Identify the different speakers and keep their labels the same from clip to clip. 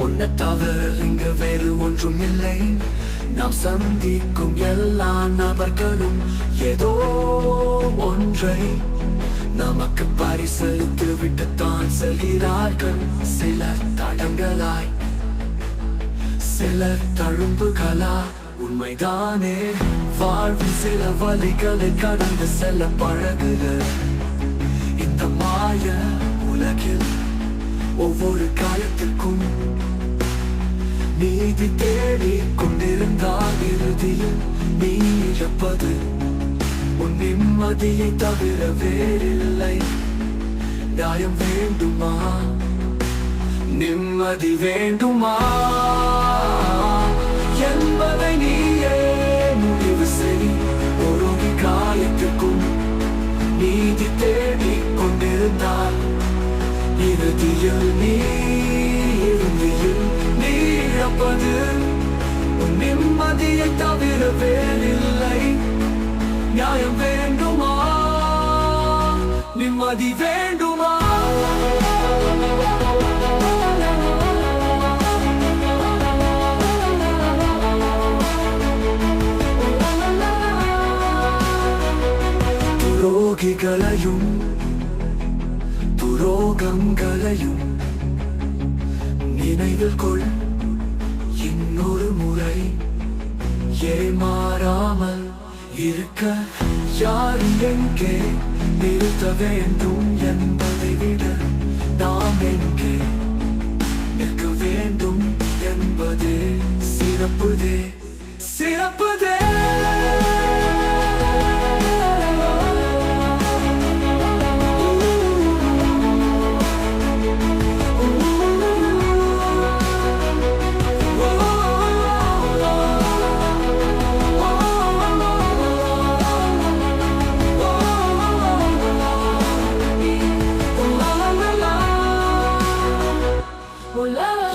Speaker 1: உன்னை தவிர இங்கு வேறு ஒன்றும் இல்லை. நாம் சந்திக்கும் எல்லா நபர்களும் ஏதோ ஒன்றை நமக்கு பரிசளித்து விட்டுத்தான் செல்கிறார்கள். சிலர் தடங்களாய், சிலர் தழும்புகளா. உண்மைதானே, வாழ்வில் சில வழிகளை கடந்து செல்ல பழகுக. இந்த மாய உலகில் ஒவ்வொரு காயத்திற்கும் நீதி தேடிக் கொண்டிருந்தால் இறுதியில் நீ இழப்பது உன் நிம்மதியை தவிர வேறில்லை. நியாயம் வேண்டுமா, நிம்மதி வேண்டுமா என்பதை நீயே முடிவு செய். ஒரு காயத்திற்கும் நீதி தேடிக் கொண்டிருந்தால் இறுதியில் நீ இழப்பது உன் நிம்மதியை தவிர வேறில்லை. நியாயம் வேண்டுமா, நிம்மதி வேண்டுமா? துரோகிகளையும் துரோகங்களையும் நினைவில் கொள். இன்னொரு முறை ஏமாறாமல் இருக்க யாரும் எங்கே நிறுத்த வேண்டும் என்பதை விட நாம் எங்கே நிற்க வேண்டும் என்பதே சிறப்புதே, சிறப்புதே.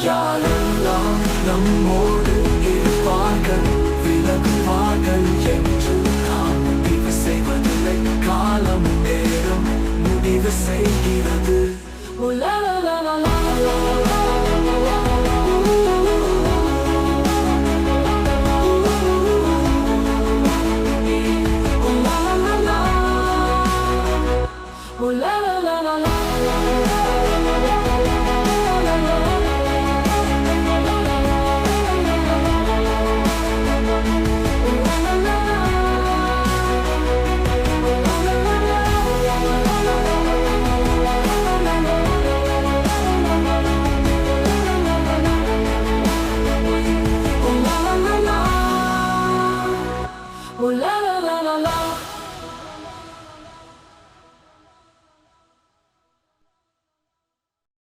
Speaker 1: யாரெல்லாம் நம்மோடு இருப்பார்கள் விலகுவார்கள் என்று நாம் முடிவு செய்வதில்லை. காலம் நேரம் முடிவு செய்கிறது.